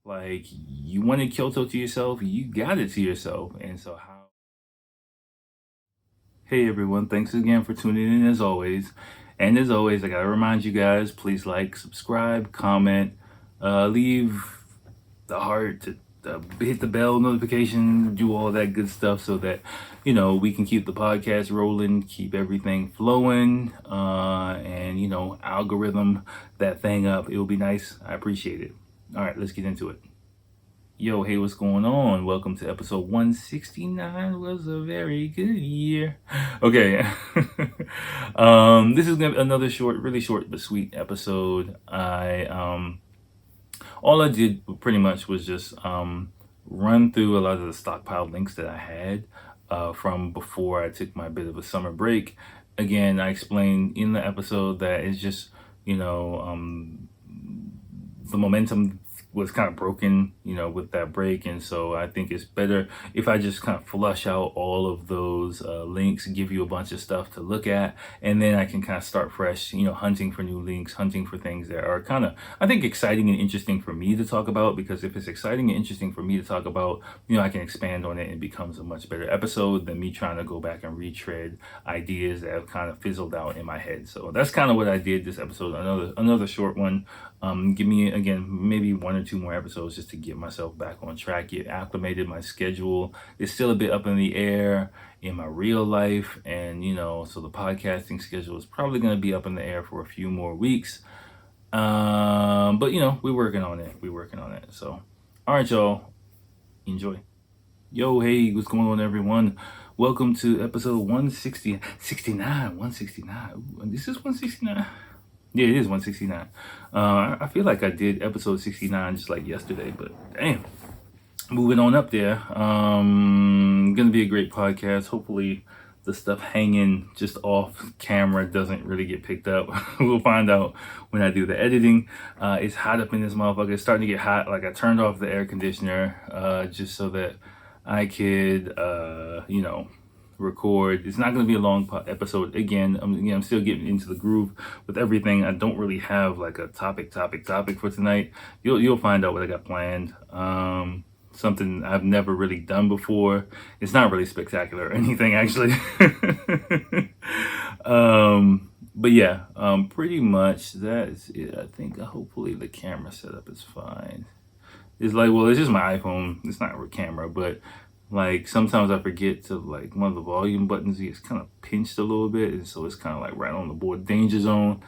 Like, you wanted Kyoto to yourself, you got it to yourself. And so how Hey everyone, thanks again for tuning in as always. And as always, I gotta remind you guys, please like, subscribe, comment, leave the heart, hit the bell notification, do all that good stuff so that, we can keep the podcast rolling, keep everything flowing, and, algorithm that thing up. It will be nice. I appreciate it. All right, let's get into it. Yo, hey, what's going on? Welcome to episode 169. Was a very good year. Okay. This is gonna be another short, really short but sweet episode. All I did pretty much was just run through a lot of the stockpiled links that I had from before I took my bit of a summer break. Again, I explained in the episode that it's just, the momentum was kind of broken, with that break. And so I think it's better if I just kind of flush out all of those links, give you a bunch of stuff to look at, and then I can kind of start fresh, hunting for new links, hunting for things that are kind of, I think, exciting and interesting for me to talk about. Because if it's exciting and interesting for me to talk about, I can expand on it and it becomes a much better episode than me trying to go back and retread ideas that have kind of fizzled out in my head. So that's kind of what I did this episode. Another short one. Give me, again, maybe one or two more episodes just to get myself back on track, get acclimated. My schedule is still a bit up in the air in my real life. And, so the podcasting schedule is probably going to be up in the air for a few more weeks. But, we're working on it. So, all right, y'all. Enjoy. Yo, hey, what's going on, everyone? Welcome to episode 169. Ooh, this is 169. Yeah, it is 169. I feel like I did episode 69 just like yesterday, but damn. Moving on up there. Gonna be a great podcast. Hopefully the stuff hanging just off camera doesn't really get picked up. We'll find out when I do the editing. It's hot up in this motherfucker. It's starting to get hot. Like, I turned off the air conditioner just so that I could, record. It's not going to be a long episode. Again, I'm still getting into the groove with everything. I don't really have like a topic for tonight. You'll find out what I got planned. Something I've never really done before. It's not really spectacular or anything, actually. But yeah, pretty much that is it. I think hopefully the camera setup is fine. It's like, well, it's just my iPhone. It's not a camera, but like sometimes I forget to, like, one of the volume buttons gets kind of pinched a little bit, and so it's kind of like right on the board danger zone.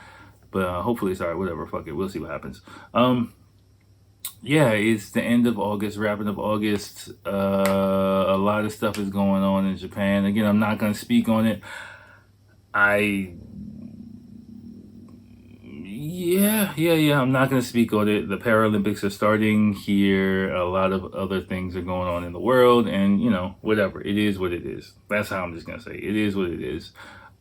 But hopefully it's all right. Whatever, fuck it. We'll see what happens. Yeah, it's the end of August, wrapping up August. A lot of stuff is going on in Japan. Again, I'm not gonna speak on it. Yeah. I'm not going to speak on it. The Paralympics are starting here. A lot of other things are going on in the world, and whatever. It is what it is. That's how I'm just going to say it is what it is.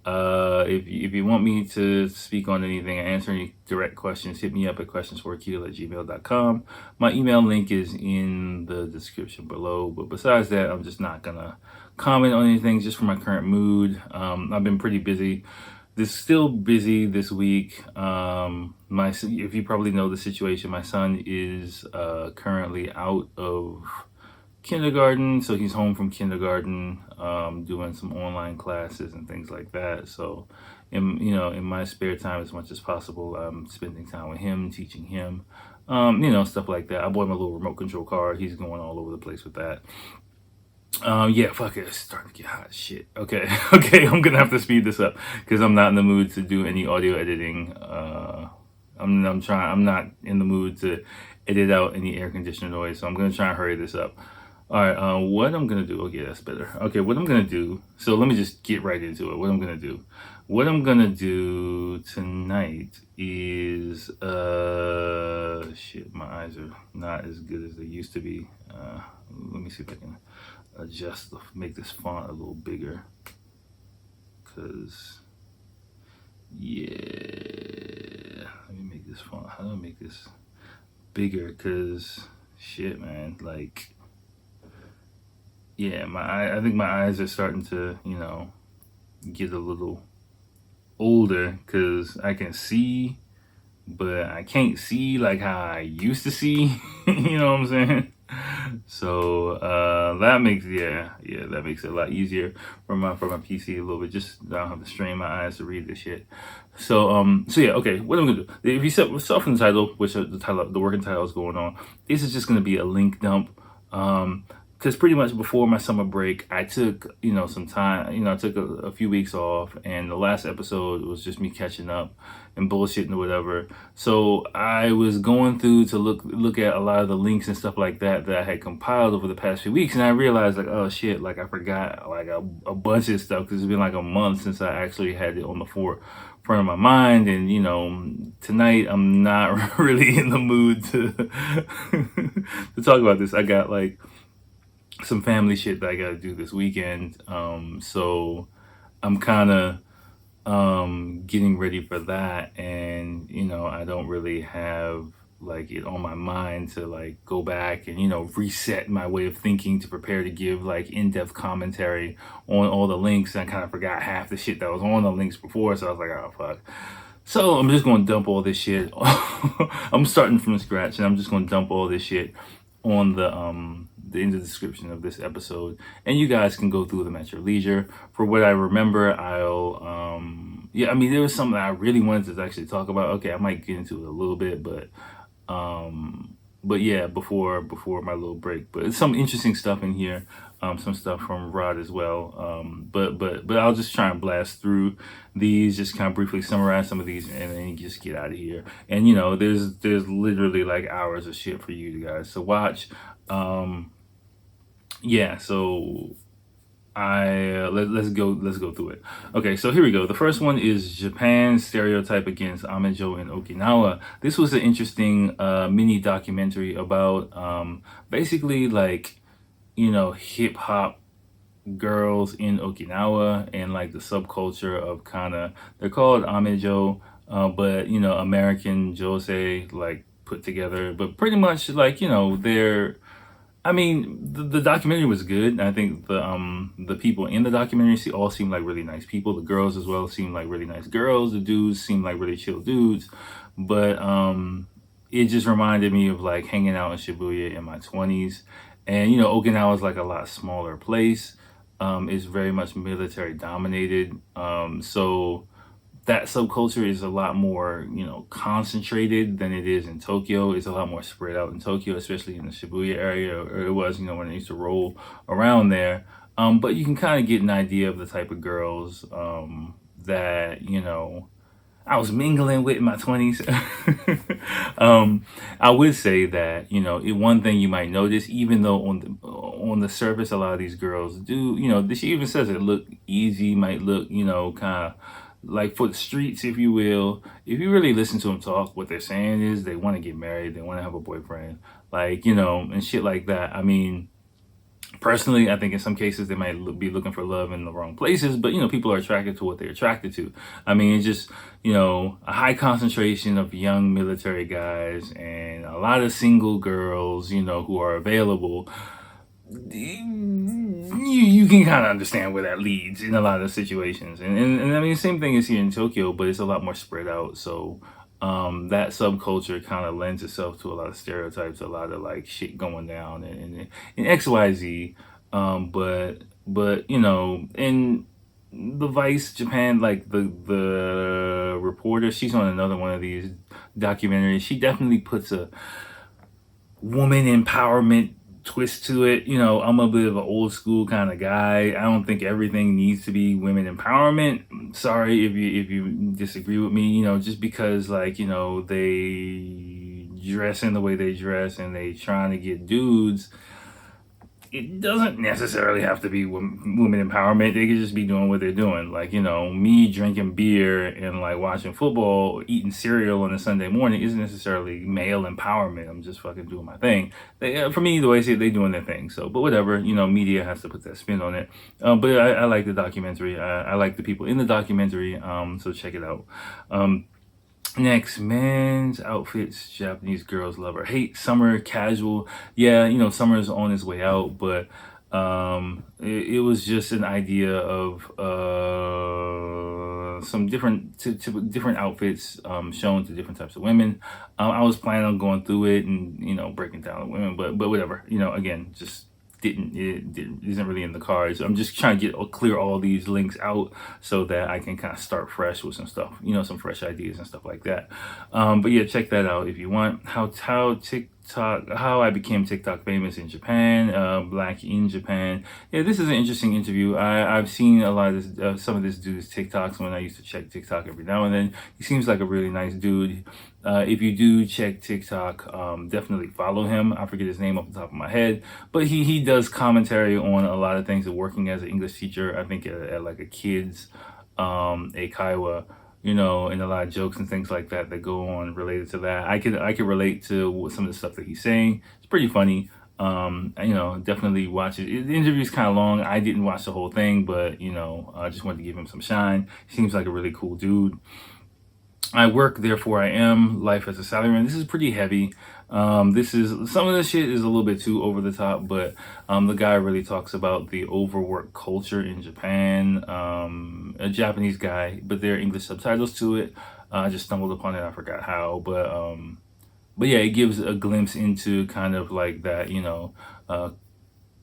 If you want me to speak on anything, answer any direct questions, hit me up at questionsforakil@gmail.com. My email link is in the description below. But besides that, I'm just not gonna comment on anything, just for my current mood. I've been pretty busy. Still busy this week. If you probably know the situation, my son is currently out of kindergarten, so he's home from kindergarten, doing some online classes and things like that. So, in my spare time, as much as possible, I'm spending time with him, teaching him, stuff like that. I bought him a little remote control car. He's going all over the place with that. Yeah, fuck it. It's starting to get hot. Shit. Okay. I'm gonna have to speed this up because I'm not in the mood to do any audio editing. I'm not in the mood to edit out any air conditioner noise, so I'm gonna try and hurry this up. All right. What I'm gonna do? Okay, that's better. Okay, what I'm gonna do. So let me just get right into it. What I'm gonna do. What I'm gonna do tonight is shit. My eyes are not as good as they used to be. Let me see if I can make this font a little bigger, because let me make this font. How do I make this bigger? Because shit, man, like, yeah, I think my eyes are starting to get a little older, because I can see but I can't see like how I used to see. You know what I'm saying? So that makes that makes it a lot easier for my PC a little bit. Just I don't have to strain my eyes to read this shit. So yeah, okay. What I'm gonna do? If you start from the title, which the working title is going on, this is just gonna be a link dump. Because pretty much before my summer break, I took some time. I took a few weeks off, and the last episode was just me catching up and bullshitting or whatever. So I was going through to look at a lot of the links and stuff like that I had compiled over the past few weeks, and I realized like, oh shit, like I forgot like a bunch of stuff because it's been like a month since I actually had it on the front of my mind. And tonight I'm not really in the mood to to talk about this. I got like some family shit that I got to do this weekend. So I'm kind of getting ready for that, and I don't really have like it on my mind to like go back and reset my way of thinking to prepare to give like in-depth commentary on all the links. And I kind of forgot half the shit that was on the links before, so I was like, oh fuck. So I'm just going to dump all this shit. I'm starting from scratch, and I'm just going to dump all this shit on in the description of this episode, and you guys can go through them at your leisure. For what I remember, I'll there was something that I really wanted to actually talk about. Okay, I might get into it a little bit, but yeah, before my little break. But it's some interesting stuff in here, some stuff from Rod as well. But I'll just try and blast through these, just kind of briefly summarize some of these, and then just get out of here. And there's literally like hours of shit for you guys to watch. So let's go through it. Okay, so here we go. The first one is Japan's stereotype against Amejo in Okinawa. This was an interesting mini documentary about basically like hip hop girls in Okinawa and like the subculture of they're called Amejo, but American Jose like put together, but pretty much like they're. I mean, the documentary was good. I think the people in the documentary all seem like really nice people. The girls as well seem like really nice girls. The dudes seem like really chill dudes. But it just reminded me of like hanging out in Shibuya in my 20s. And Okinawa is like a lot smaller place. It's very much military dominated. So that subculture is a lot more, concentrated than it is in Tokyo. It's a lot more spread out in Tokyo, especially in the Shibuya area, or it was, when I used to roll around there. But you can kind of get an idea of the type of girls that, I was mingling with in my 20s. I would say that, one thing you might notice, even though on the surface, a lot of these girls do, she even says it look easy, might look, kind of like for the streets, if you will. If you really listen to them talk, what they're saying is they want to get married, they want to have a boyfriend, like, and shit like that. I mean, personally, I think in some cases they might be looking for love in the wrong places, but people are attracted to what they're attracted to. I mean, it's just a high concentration of young military guys and a lot of single girls, who are available. You can kind of understand where that leads in a lot of situations, and I mean, same thing is here in Tokyo, but it's a lot more spread out. So that subculture kind of lends itself to a lot of stereotypes, a lot of like shit going down in XYZ. But in the Vice Japan, like the reporter, she's on another one of these documentaries. She definitely puts a woman empowerment twist to it. I'm a bit of an old school kind of guy. I don't think everything needs to be women empowerment. Sorry if you disagree with me, just because like, they dress in the way they dress and they trying to get dudes. It doesn't necessarily have to be women empowerment. They could just be doing what they're doing. Like, me drinking beer and like watching football or eating cereal on a Sunday morning isn't necessarily male empowerment. I'm just fucking doing my thing. For me, the way I see it, they doing their thing. So, but whatever, media has to put that spin on it. But I like the documentary. I like the people in the documentary. So check it out. Next, men's outfits Japanese girls love or hate. Summer casual. Yeah, summer's on its way out, but it was just an idea of some different different outfits shown to different types of women. I was planning on going through it and breaking down the women, but whatever. Again, just isn't really in the cards. I'm just trying to clear all these links out so that I can kind of start fresh with some stuff, some fresh ideas and stuff like that. But yeah, check that out if you want. How I became TikTok famous in Japan, Black in Japan. Yeah, this is an interesting interview. I've seen a lot of some of this dude's TikToks when I used to check TikTok every now and then. He seems like a really nice dude. If you do check TikTok, definitely follow him. I forget his name off the top of my head, but he does commentary on a lot of things of working as an English teacher. I think at like a kids eikaiwa, and a lot of jokes and things like that go on related to that. I could relate to some of the stuff that he's saying. It's pretty funny. Definitely watch it. The interview is kind of long. I didn't watch the whole thing, but I just wanted to give him some shine. He seems like a really cool dude. I work, therefore I am. Life as a salaryman. This is pretty heavy. Some of the shit is a little bit too over the top, but the guy really talks about the overwork culture in Japan. A Japanese guy, but there are English subtitles to it. I just stumbled upon it. I forgot how, but yeah, it gives a glimpse into kind of like that,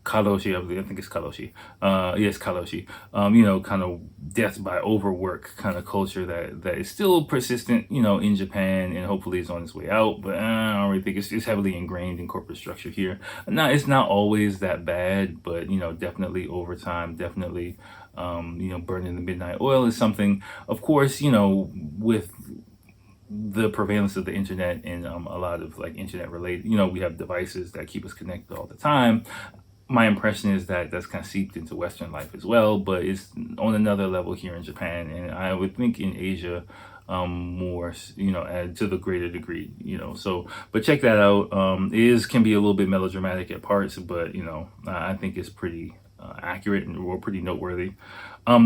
karoshi, I think it's karoshi. Yes, karoshi. Kind of death by overwork kind of culture that is still persistent, in Japan, and hopefully it's on its way out. But I don't really think it's heavily ingrained in corporate structure here. It's not always that bad, but definitely over time, definitely, burning the midnight oil is something. Of course, with the prevalence of the internet and a lot of like internet related, we have devices that keep us connected all the time. My impression is that that's kind of seeped into Western life as well, but it's on another level here in Japan, and I would think in Asia more, to the greater degree, but check that out. It can be a little bit melodramatic at parts, but I think it's pretty accurate or pretty noteworthy.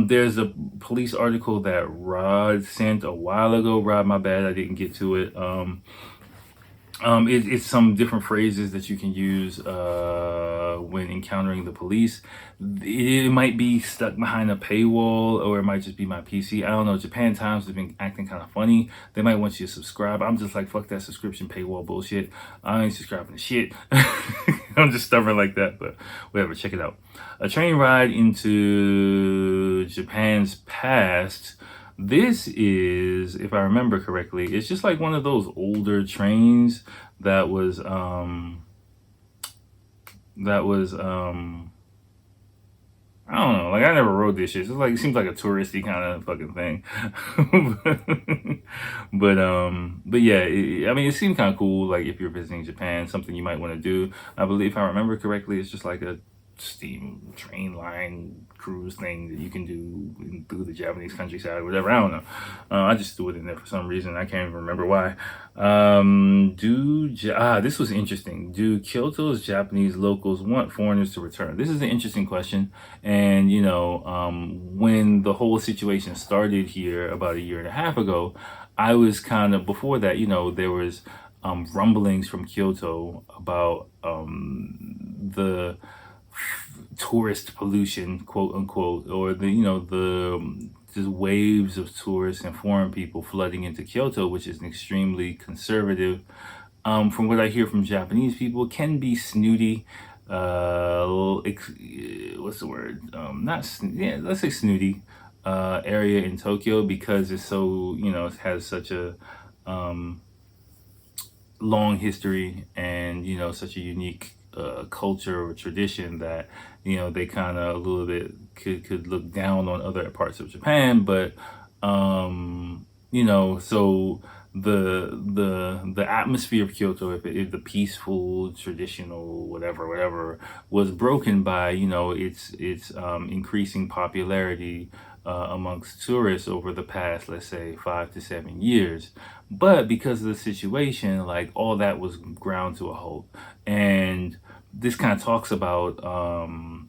There's a police article that Rod sent a while ago. Rod, my bad, I didn't get to it. It's some different phrases that you can use when encountering the police. It might be stuck behind a paywall, or it might just be my PC. I don't know. Japan Times has been acting kind of funny. They might want you to subscribe. I'm just like, fuck that subscription paywall bullshit. I ain't subscribing to shit. I'm just stubborn like that, but whatever. Check it out. A train ride into Japan's past. This is, if I remember correctly, it's just like one of those older trains that was I don't know, like I never rode this shit. It seems like a touristy kind of fucking thing. but yeah, it seemed kind of cool. Like if you're visiting Japan, something you might want to do. I believe, if I remember correctly, it's just like a steam train line cruise thing that you can do through the Japanese countryside or whatever. I don't know. I just threw it in there for some reason. I can't even remember why. This was interesting. Do Kyoto's Japanese locals want foreigners to return? This is an interesting question. And, when the whole situation started here about a year and a half ago, I was kind of, before that, there was rumblings from Kyoto about the tourist pollution, quote unquote, or the just waves of tourists and foreign people flooding into Kyoto, which is an extremely conservative. From what I hear from Japanese people, can be snooty. What's the word? Let's say snooty area in Tokyo, because it's so it has such a long history and such a unique culture or tradition that they kind of a little bit could look down on other parts of Japan, but so the atmosphere of Kyoto, if the peaceful traditional whatever was broken by its increasing popularity amongst tourists over the past, let's say, 5 to 7 years. But because of the situation, like all that was ground to a halt. And this kind of talks about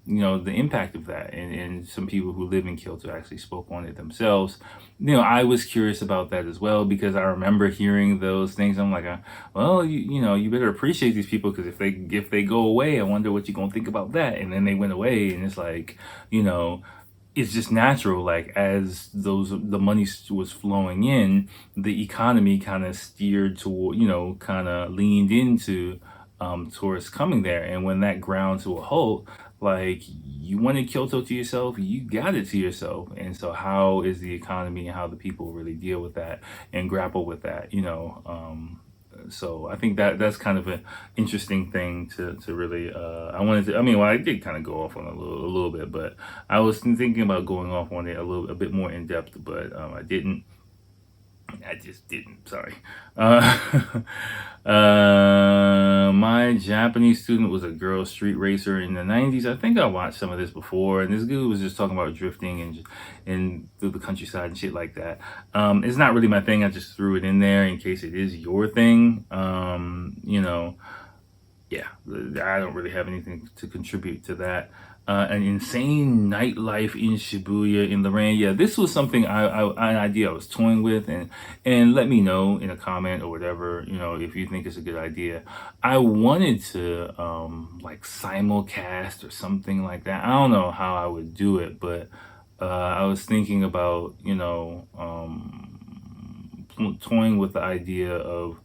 the impact of that, and some people who live in Kyoto actually spoke on it themselves. I was curious about that as well, because I remember hearing those things. I'm like, well, you better appreciate these people, because if they go away, I wonder what you're gonna think about that. And then they went away, and it's like, it's just natural, like as the money was flowing in, the economy kind of steered toward, kind of leaned into tourists coming there. And when that ground to a halt, like you wanted Kyoto to yourself, you got it to yourself. And so how is the economy and how the people really deal with that and grapple with that, so I think that's kind of an interesting thing to really, I did kind of go off on a little bit, but I was thinking about going off on it a bit more in depth, but I just didn't. Sorry. My Japanese student was a girl street racer in the 90s. I think I watched some of this before, and this dude was just talking about drifting and through the countryside and shit like that. It's not really my thing. I just threw it in there in case it is your thing. Yeah, I don't really have anything to contribute to that. An insane nightlife in Shibuya in the rain. Yeah, this was something an idea I was toying with, and let me know in a comment or whatever, if you think it's a good idea. I wanted to like simulcast or something like that. I don't know how I would do it, but I was thinking about, toying with the idea of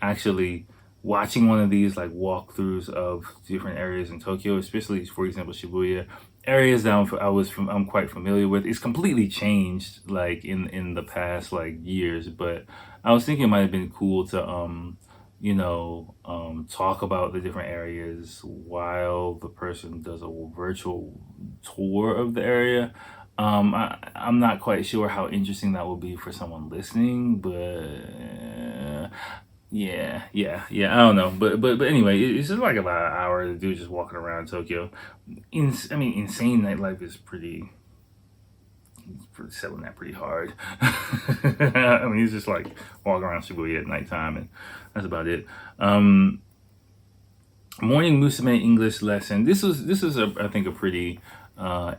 actually watching one of these like walkthroughs of different areas in Tokyo, especially for example Shibuya, areas that I'm quite familiar with. It's completely changed like in the past like years, but I was thinking it might have been cool to talk about the different areas while the person does a virtual tour of the area. I'm not quite sure how interesting that will be for someone listening, but yeah. I don't know, but anyway, it's just like about an hour to do just walking around Tokyo. Insane nightlife is pretty selling that pretty hard. It's just like walking around Shibuya at nighttime, and that's about it. Morning Musume English lesson. This is I think a pretty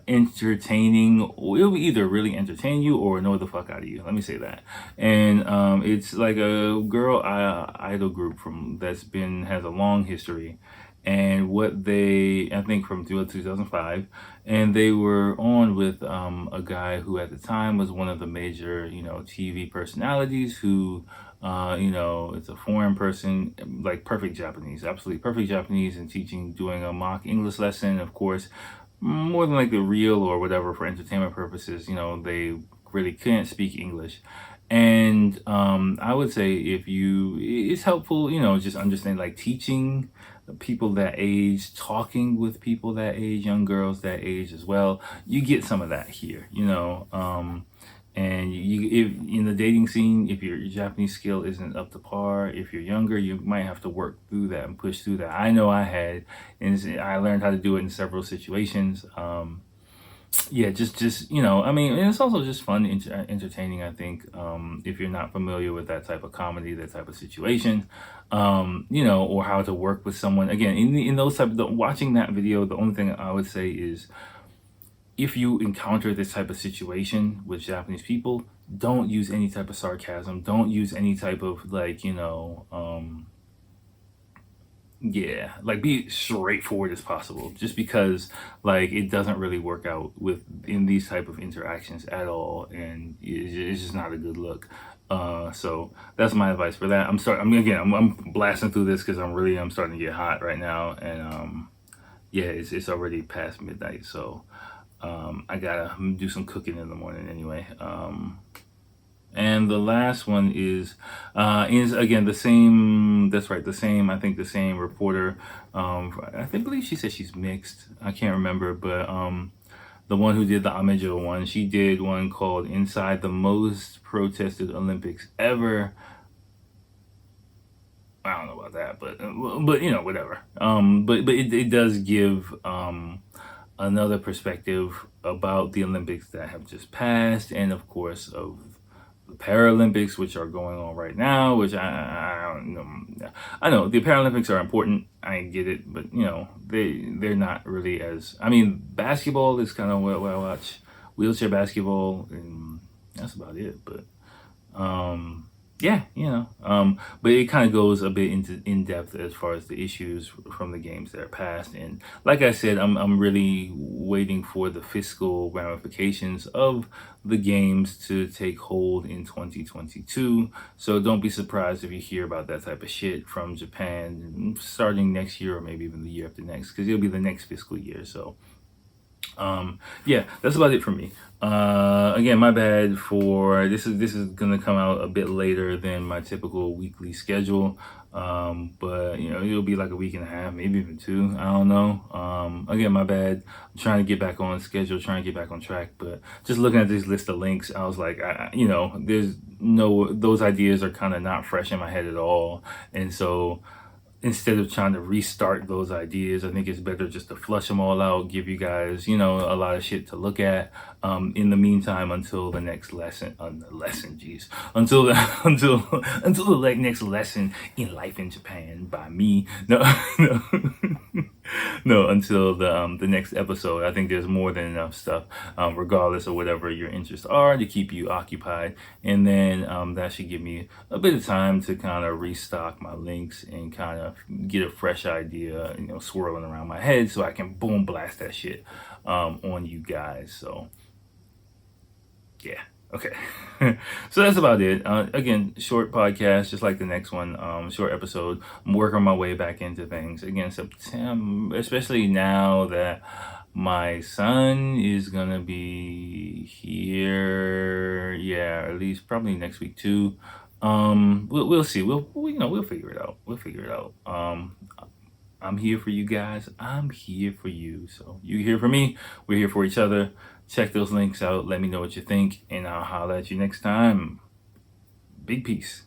entertaining. It'll either really entertain you or annoy the fuck out of you. Let me say that. And it's like a girl idol group has a long history, and what I think from 2005, and they were on with a guy who at the time was one of the major TV personalities who. It's a foreign person, like perfect Japanese, absolutely perfect Japanese, and doing a mock English lesson, of course, more than like the real or whatever for entertainment purposes. They really can't speak English. And I would say it's helpful, just understand like teaching people that age, talking with people that age, young girls that age as well. You get some of that here, and if in the dating scene, if your Japanese skill isn't up to par, if you're younger, you might have to work through that and push through that. I know I had, and I learned how to do it in several situations. Just and it's also just fun, entertaining. I think if you're not familiar with that type of comedy, that type of situation, or how to work with someone. Again, in those watching that video, the only thing I would say is, if you encounter this type of situation with Japanese people, don't use any type of sarcasm. Don't use any type of like, be straightforward as possible. Just because like it doesn't really work out in these type of interactions at all, and it's just not a good look. So that's my advice for that. I'm blasting through this because I'm starting to get hot right now, and it's already past midnight, so. I gotta do some cooking in the morning anyway. And the last one is again the same. That's right, the same. I think the same reporter. Believe she said she's mixed. I can't remember, but the one who did the Amejo one, she did one called "Inside the Most Protested Olympics Ever." I don't know about that, but whatever. But it does give another perspective about the Olympics that have just passed, and of course of the Paralympics, which are going on right now, which I don't know. I know the Paralympics are important, I get it, but they're not really as, basketball is kind of what I watch, wheelchair basketball, and that's about it. But yeah, but it kind of goes a bit into in depth as far as the issues from the games that are past. And like I said, I'm really waiting for the fiscal ramifications of the games to take hold in 2022. So don't be surprised if you hear about that type of shit from Japan starting next year or maybe even the year after next, because it'll be the next fiscal year. So yeah, that's about it for me. Again, my bad for this is gonna come out a bit later than my typical weekly schedule. But it'll be like a week and a half, maybe even two. I don't know. Again, my bad. I'm trying to get back on schedule, trying to get back on track. But just looking at this list of links, I was like, there's no, those ideas are kind of not fresh in my head at all, and so instead of trying to restart those ideas, I think it's better just to flush them all out, give you guys, a lot of shit to look at. In the meantime, until the next lesson, until the, until the next lesson in life in Japan by me. No, no, no. Until the next episode, I think there's more than enough stuff, regardless of whatever your interests are, to keep you occupied. And then that should give me a bit of time to kind of restock my links and kind of get a fresh idea, swirling around my head, so I can boom blast that shit on you guys. So yeah, okay. So that's about it. Again, short podcast, just like the next one. Short episode. I'm working my way back into things again. September, especially now that my son is gonna be here. Yeah, at least probably next week too. We'll see. We'll figure it out. We'll figure it out. I'm here for you guys. I'm here for you. So you here for me. We're here for each other. Check those links out. Let me know what you think, and I'll holler at you next time. Big peace.